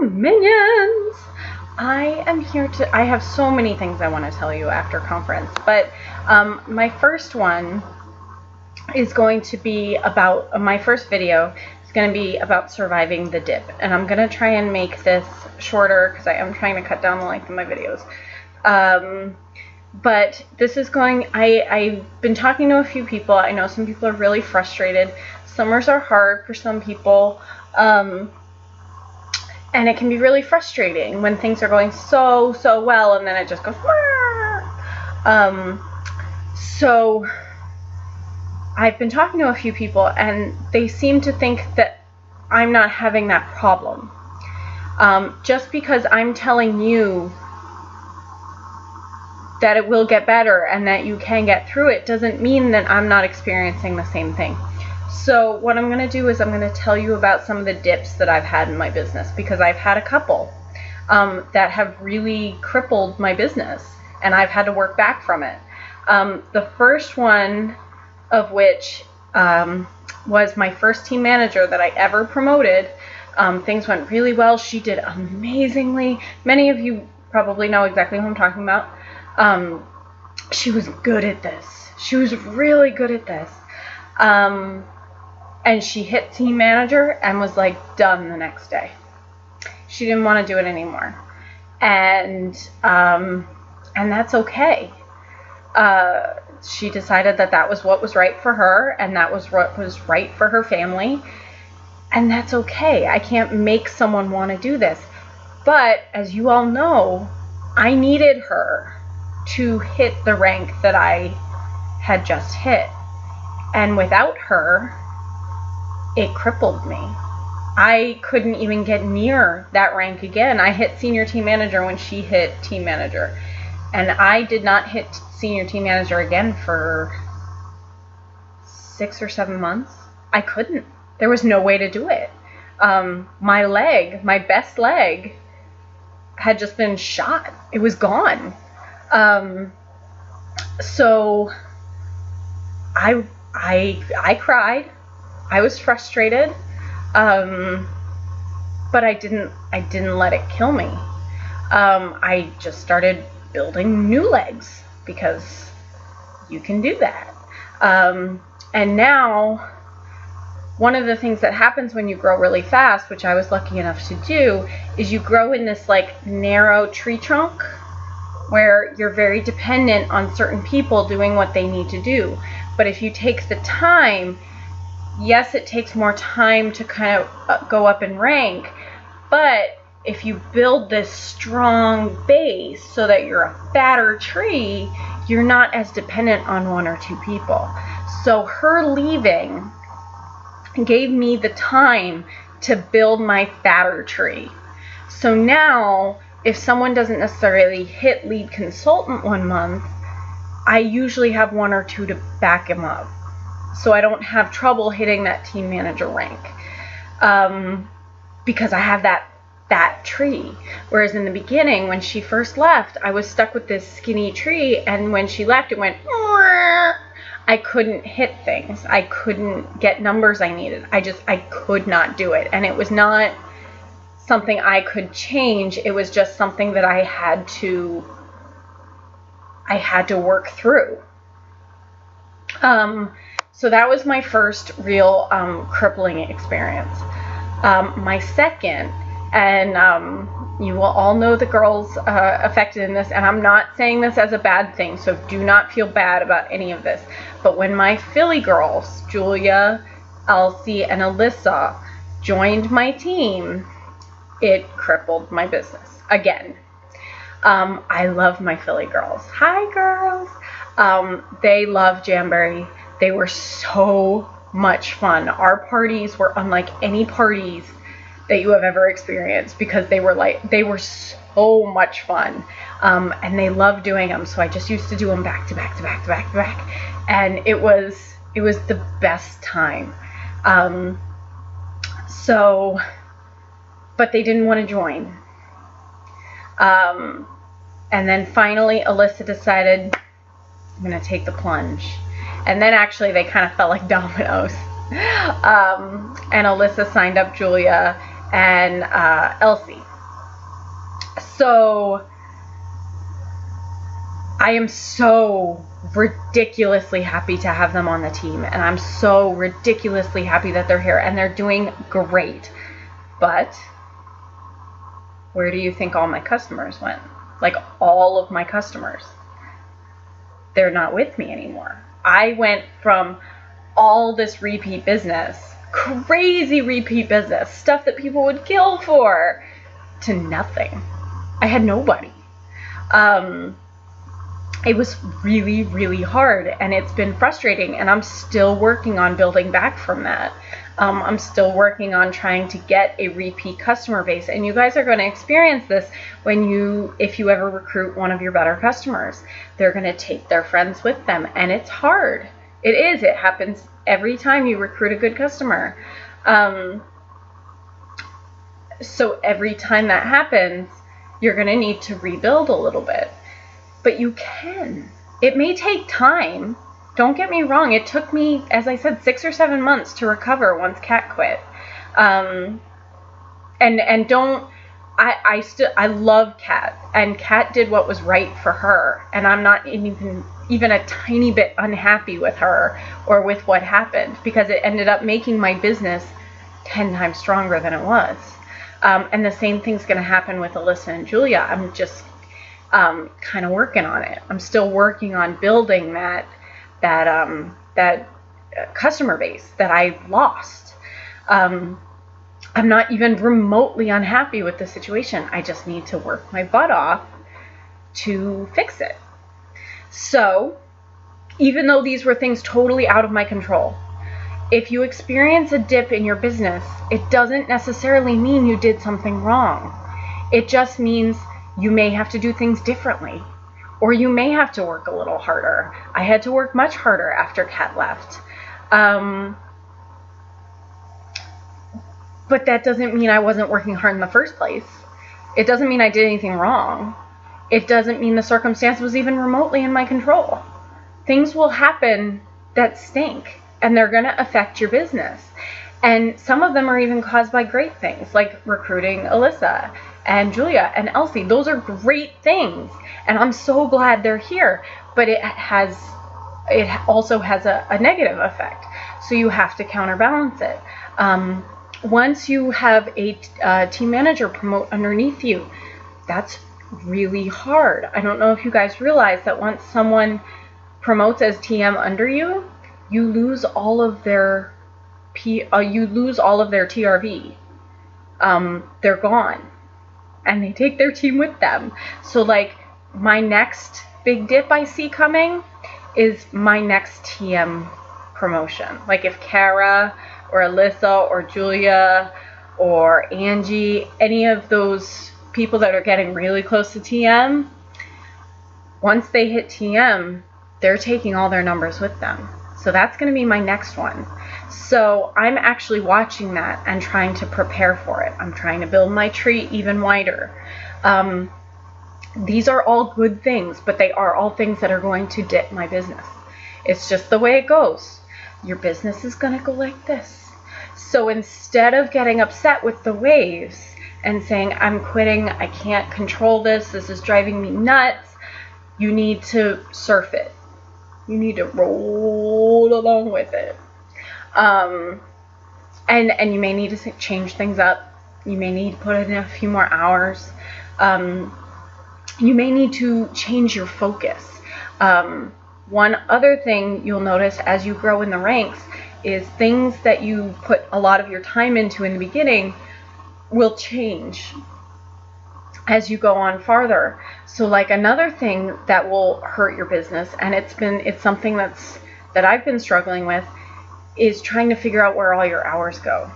Minions! I am here I have so many things I want to tell you after conference, but my first one is going to be about, my first video is going to be about surviving the dip. And I'm going to try and make this shorter because I am trying to cut down the length of my videos. But this is I've been talking to a few people. I know some people are really frustrated. Summers are hard for some people. And it can be really frustrating when things are going so well and then it just goes, so I've been talking to a few people and they seem to think that I'm not having that problem. Just because I'm telling you that it will get better and that you can get through it doesn't mean that I'm not experiencing the same thing. So what I'm going to do is I'm going to tell you about some of the dips that I've had in my business, because I've had a couple that have really crippled my business and I've had to work back from it. The first one of which was my first team manager that I ever promoted. Things went really well. She did amazingly. Many of you probably know exactly who I'm talking about. She was good at this. She was really good at this. And she hit team manager and was like done the next day. She didn't want to do it anymore. And that's okay. She decided that that was what was right for her and that was what was right for her family. And that's okay. I can't make someone want to do this. But as you all know, I needed her to hit the rank that I had just hit. And without her, it crippled me. I couldn't even get near that rank again. I hit senior team manager when she hit team manager. And I did not hit senior team manager again for 6 or 7 months. I couldn't. There was no way to do it. My best leg, had just been shot. It was gone. So I cried. I was frustrated. But I didn't let it kill me. I just started building new legs because you can do that. And now, one of the things that happens when you grow really fast, which I was lucky enough to do, is you grow in this like narrow tree trunk where you're very dependent on certain people doing what they need to do. But if you take the time, yes, it takes more time to kind of go up in rank, but if you build this strong base so that you're a fatter tree, you're not as dependent on 1 or 2 people. So her leaving gave me the time to build my fatter tree. So now, if someone doesn't necessarily hit lead consultant 1 month, I usually have 1 or 2 to back him up. So I don't have trouble hitting that team manager rank. Because I have that tree. Whereas in the beginning, when she first left, I was stuck with this skinny tree, and when she left, it went, I couldn't hit things. I couldn't get numbers I needed. I could not do it. And it was not something I could change. It was just something that I had to work through. So that was my first real crippling experience. My second, and you will all know the girls affected in this, and I'm not saying this as a bad thing, so do not feel bad about any of this. But when my Philly girls, Julia, Elsie, and Alyssa, joined my team, it crippled my business again. I love my Philly girls. Hi, girls. They love Jamboree. They were so much fun. Our parties were unlike any parties that you have ever experienced because they were so much fun. And they loved doing them. So I just used to do them back to back to back to back to back. And it was the best time. But they didn't want to join. And then finally, Alyssa decided, I'm going to take the plunge. And then actually they kind of felt like dominoes. And Alyssa signed up Julia, and Elsie. So I am so ridiculously happy to have them on the team, and I'm so ridiculously happy that they're here, and they're doing great. But where do you think all my customers went? Like, all of my customers. They're not with me anymore. I went from all this repeat business, crazy repeat business, stuff that people would kill for, to nothing. I had nobody. It was really, really hard, and it's been frustrating, and I'm still working on building back from that. I'm still working on trying to get a repeat customer base, and you guys are going to experience this if you ever recruit one of your better customers. They're going to take their friends with them, and it's hard. It is. It happens every time you recruit a good customer. So every time that happens, you're going to need to rebuild a little bit. But you can. It may take time. Don't get me wrong. It took me, as I said, 6 or 7 months to recover once Kat quit. I love Kat, and Kat did what was right for her, and I'm not even a tiny bit unhappy with her or with what happened, because it ended up making my business 10 times stronger than it was. And the same thing's going to happen with Alyssa and Julia. I'm just kind of working on it. I'm still working on building that customer base that I lost. I'm not even remotely unhappy with the situation. I just need to work my butt off to fix it. So, even though these were things totally out of my control, if you experience a dip in your business, it doesn't necessarily mean you did something wrong. It just means you may have to do things differently, or you may have to work a little harder. I had to work much harder after Kat left. But that doesn't mean I wasn't working hard in the first place. It doesn't mean I did anything wrong. It doesn't mean the circumstance was even remotely in my control. Things will happen that stink, and they're going to affect your business. And some of them are even caused by great things, like recruiting Alyssa and Julia and Elsie. Those are great things, and I'm so glad they're here. But it also has a negative effect, so you have to counterbalance it. Once you have a team manager promote underneath you, that's really hard. I don't know if you guys realize that once someone promotes as TM under you, you lose all of their TRV. They're gone, and they take their team with them. So, like, my next big dip I see coming is my next TM promotion. Like, if Kara or Alyssa or Julia or Angie, any of those people that are getting really close to TM, once they hit TM, they're taking all their numbers with them. So that's going to be my next one. So I'm actually watching that and trying to prepare for it. I'm trying to build my tree even wider. These are all good things, but they are all things that are going to dip my business. It's just the way it goes. Your business is going to go like this. So instead of getting upset with the waves and saying, I'm quitting, I can't control this is driving me nuts, you need to surf it. You need to roll along with it. And you may need to change things up. You may need to put in a few more hours. You may need to change your focus. One other thing you'll notice as you grow in the ranks is things that you put a lot of your time into in the beginning will change as you go on farther. So, like, another thing that will hurt your business, and it's something that I've been struggling with, is trying to figure out where all your hours go.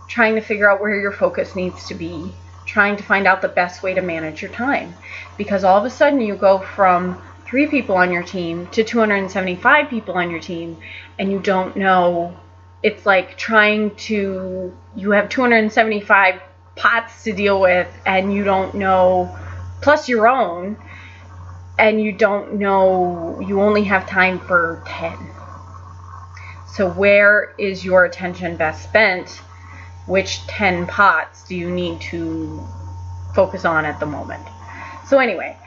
Trying to figure out where your focus needs to be. Trying to find out the best way to manage your time. Because all of a sudden you go from 3 people on your team to 275 people on your team, and you don't know. It's like you have 275 pots to deal with, and you don't know, plus your own, and you don't know, you only have time for 10. So where is your attention best spent which 10 pots do you need to focus on at the moment. So anyway,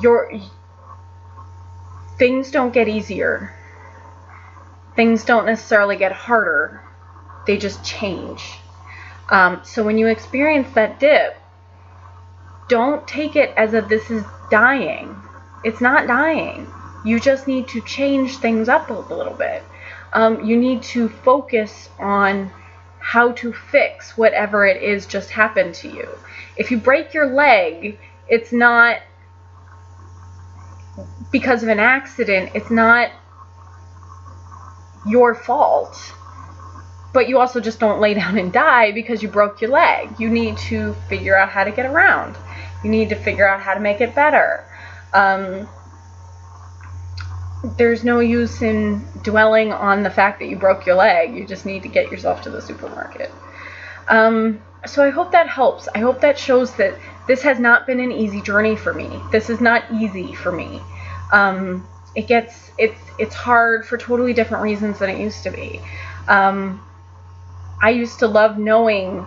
your things don't get easier. Things don't necessarily get harder. They just change. So when you experience that dip, don't take it as if this is dying. It's not dying. You just need to change things up a little bit. You need to focus on how to fix whatever it is just happened to you. If you break your leg, it's not because of an accident. It's not your fault. But you also just don't lay down and die because you broke your leg. You need to figure out how to get around. You need to figure out how to make it better. There's no use in dwelling on the fact that you broke your leg. You just need to get yourself to the supermarket. So I hope that helps. I hope that shows that this has not been an easy journey for me. This is not easy for me. It's hard for totally different reasons than it used to be. I used to love knowing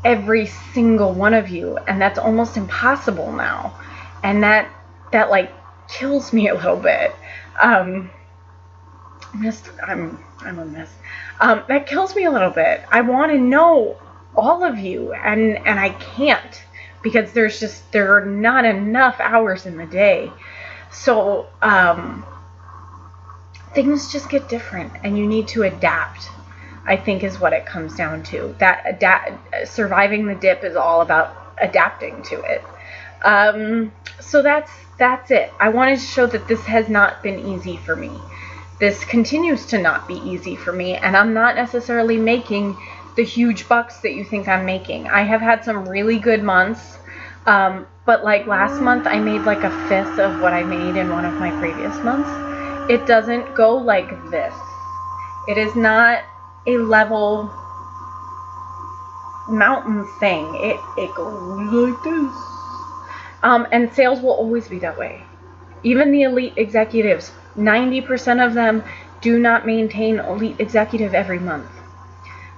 every single one of you, and that's almost impossible now. And that like kills me a little bit. I'm a mess. That kills me a little bit. I want to know all of you, and I can't, because there are not enough hours in the day. So things just get different, and you need to adapt, I think, is what it comes down to. Surviving the dip is all about adapting to it. So that's it. I wanted to show that this has not been easy for me. This continues to not be easy for me, and I'm not necessarily making the huge bucks that you think I'm making. I have had some really good months, but like last month I made like a fifth of what I made in one of my previous months. It doesn't go like this. It is not a level mountain thing. It goes like this. And sales will always be that way. Even the elite executives, 90% of them do not maintain elite executive every month.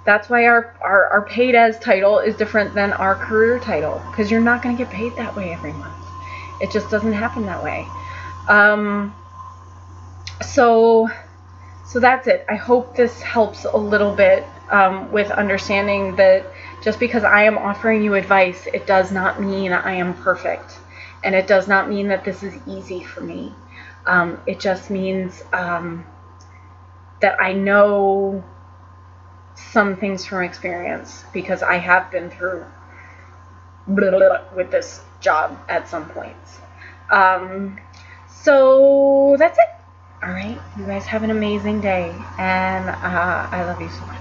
That's why our paid as title is different than our career title, because you're not going to get paid that way every month. It just doesn't happen that way. So that's it. I hope this helps a little bit with understanding that just because I am offering you advice, it does not mean I am perfect. And it does not mean that this is easy for me. It just means that I know some things from experience, because I have been through with this job at some points. So that's it. All right. You guys have an amazing day. And I love you so much.